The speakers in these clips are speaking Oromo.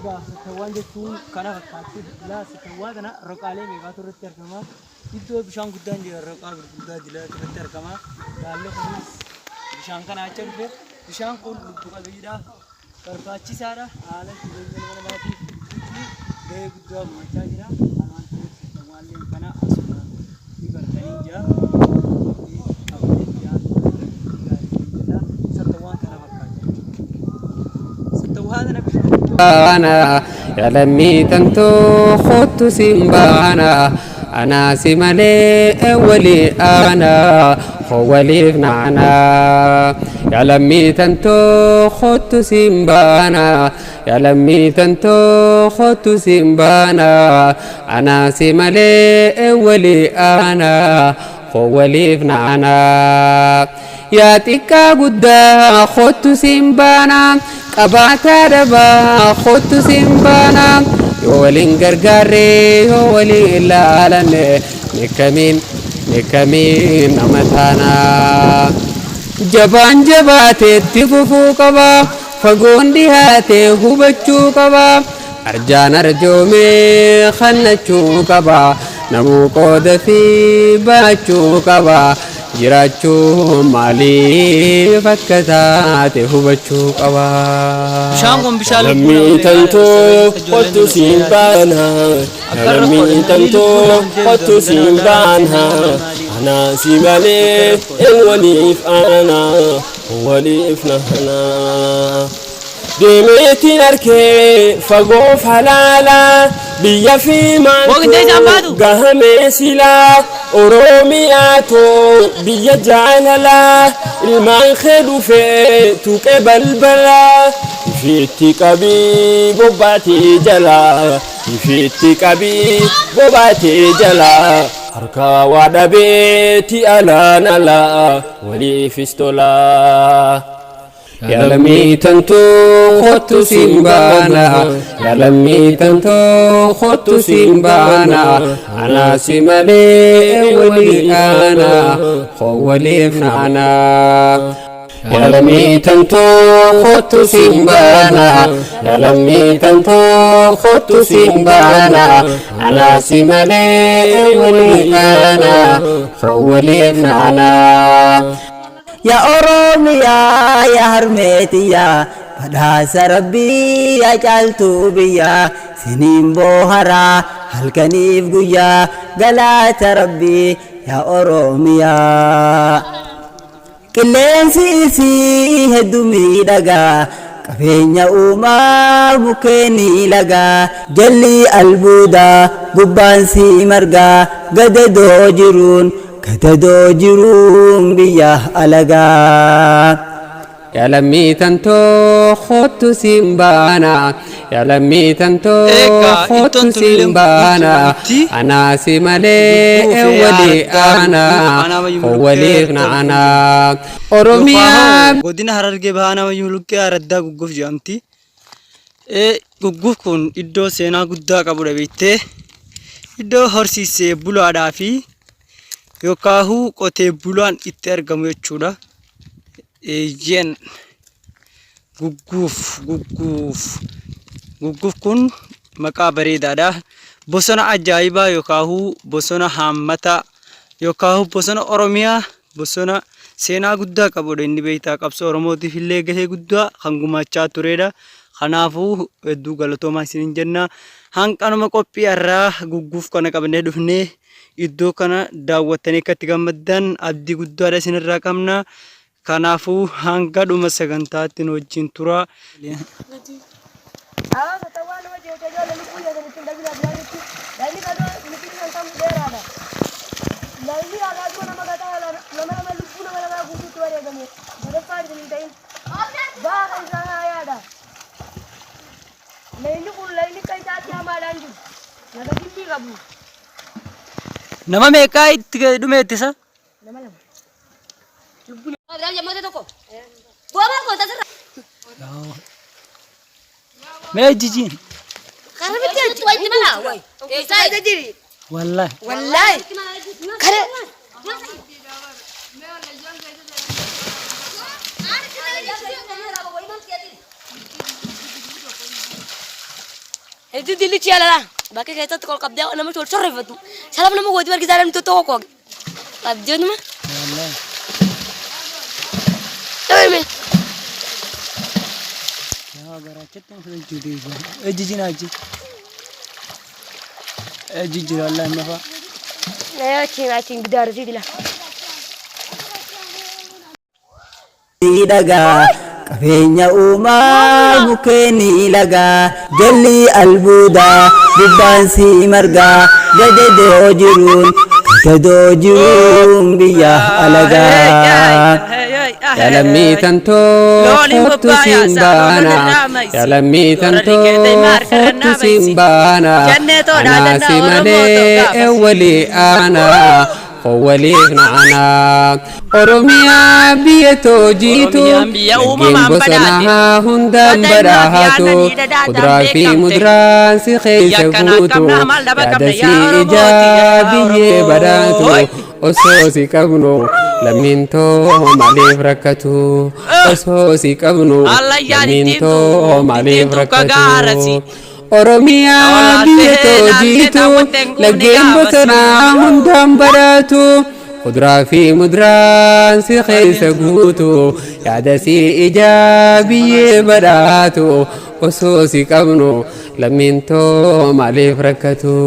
Satawwan jechuun kana fakkaatti satawwaa kana roqaalee meeqaatu irratti argama. Iddoo bishaan guddaan jira roqaa gurguddaa irratti argama. Gaalli kunis bishaan kana acha dhufe bishaan kun lubbu qabeeyyiidhaaf barbaachisaadha. Haala jireenya ilma namaatiif gahee guddaa gumachaa jira. Kanaan satawwaaleen kana asuma dibatanii jira. Satawwaan kana fakkaatti. Satawwaa kana أنا يا لمي تنتو خدت سيمبانا أنا سيمالي أولي أنا خوالي فنانا يا لمي تنتو خدت سيمبانا يا لمي تنتو خدت سيمبانا أنا سيمالي أولي أنا خوالي فنانا يا تيكا قدا خدت سيمبانا قبعتا دبا خدت سيمبانا يولين غرغري يولين لالن نكمين نمتانا جبان جباتي تفوفو قبا فقون ديهاتي هبچو قبا أرجان أرجومي خنچو قبا نمو قود في باچو قبا jiraachuu maalii fakkataate hubachuu qaba. Bishaan kun bishaan lammii tantoo qottu siin baana. Lammii tantoo qottu siin baana. Anaa si malee en waliif ana waliif nahana. Deemeetiin arkee fagoof halaala biyya fi maantuu gahamee silaa Oromiyaatoo biyya jaalalaa ilmaan kee dhufee tuqee balbalaa ifiitti qabii bobbaatee jalaa ifiitti qabii bobbaatee jalaa harkaa waa dhabeetti alaan alaa waliifis tolaa. يا لمي تنتو خدت سيمبانا يا لمي تنتو خدت سيمبانا أنا سيمالي ولي أنا خوالي فنانا يا لمي تنتو خدت سيمبانا يا لمي تنتو خدت سيمبانا أنا سيمالي ولي أنا خوالي فنانا يا أوروميا يا هرميتيا بداس ربي أجعلتو بيا سنين بوهرا هل كنيف قيا قلات ربي يا أوروميا كلين سيسي هدومي دقا كفينيا أوما بكيني لقا جلي البودا قبان سي مرقا قد دوجرون كتدو جروم بيا ألقا يا لمي تنتو خدت سيمبانا يا لمي تنتو خدت سيمبانا أنا سيمالي ولي أنا ولي فنانا أوروميا godina Harargee baana wayyulukkee araddaa gugguuf jedhamti. Gugguuf kun iddoo seenaa guddaa qabudha beektee iddoo horsiisee bulaadhaa fi yookaan qotee bulaan itti argamu jechuudha. Ejeen gugguuf kun maqaa bareedaadha. Bosona ajaa'ibaa yookaan bosona haammataa yookaan bosona Oromiyaa bosona seenaa guddaa qabudha. Inni beektaa qabsoo Oromootiif illee gahee guddaa kan gumaachaa turedha. Kanaafuu hedduu galatoomaa isiniin jenna. Hanqanuma qophii irraa gugguuf kana qabnee dhufnee iddoo kana daawwattanii akkatti gammaddan abdii guddaadha isinirraa qabna. Kanaafuu hanga dhuma sagantaatti nu wajjin tura. Nama meeqa itti dhume ittisa? Nama lama. Mee jijiin? Wallahi. itu dili ciala lah bakal kita tukol kabda nama tuh sorry betul salam nama gue kita dalam tuh toko kabda nama tapi me ya barakat tuh judi jiji naji jiji Allah nafa ya cing gedar sih lah daga qabeenya uumaa mukeeni laga jalli albuuda gubbaan si marga gadadoo jiruun biyya alagaa ya lammi tanto khottu simbana ya lammi tanto khottu simbana ana simale ewali ana وليف نعنا أروميا بيتو جيتو لكن بصناها هندام براهاتو قدرا في مدران سخي سفوتو يادسي إجابي براتو أسوسي كبنو لمنتو ماليف ركتو أسوسي كبنو لمنتو ماليف ركتو Oromiyaa biyya too jiitu laggeen bosonaa hundaan baraatu kuduraa fi muduraan si keessa guutu yaada si ijaa biyyee badhaatu osoo si qabnu lammiintoo maaliif rakkatu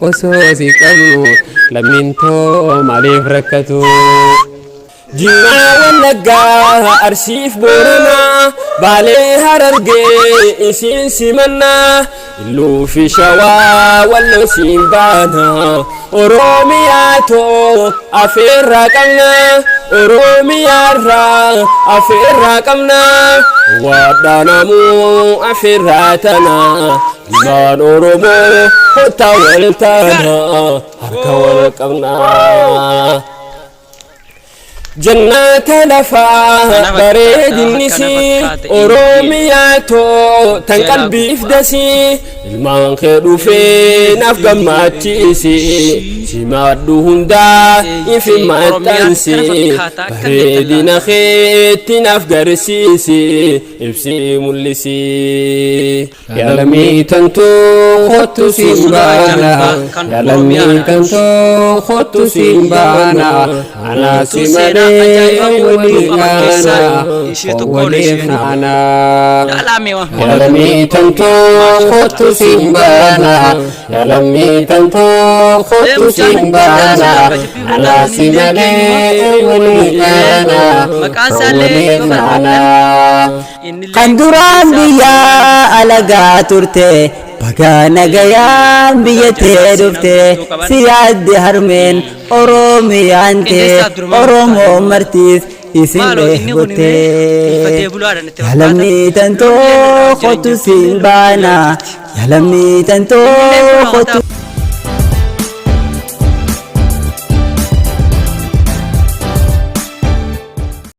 osoo si qabnu lammiintoo maaliif rakkatu. Jimmaa wallaggaa arshiif booranaa baalee harargee isiin simannaa illuu fi shawaa walloo siin baanaa oromiyaa too afeerraa qabnaa oromiyaarraa afeerraa qabnaa waadhaanamuu afeerraa tanaa ilmaan oromoo kottaa wal taanaa harka wal qabnaa. جنات لفا بريد النسي أورومياتو تنقل بيفدسي المان خيرو فين أفقم ما تيسي سمادو هندا يفي ما تنسي بريد نخيت نفقر سيسي إبسي ملسي يا لمي تنتو خطو سيمبانا يا لمي تنتو خطو سيمبانا أنا سيمانا Yalammi tanto khottu simbana yalammi tanto khottu simbana ana simale waliyana waliyana Kanduran biyya alagaa turte baga nagayaan biyya tee dhufte si yaadde harmeen oromiyaan tee oromoo martiif isin beekte yalamni tantoo khottu siin baana yalamni tantoo khottu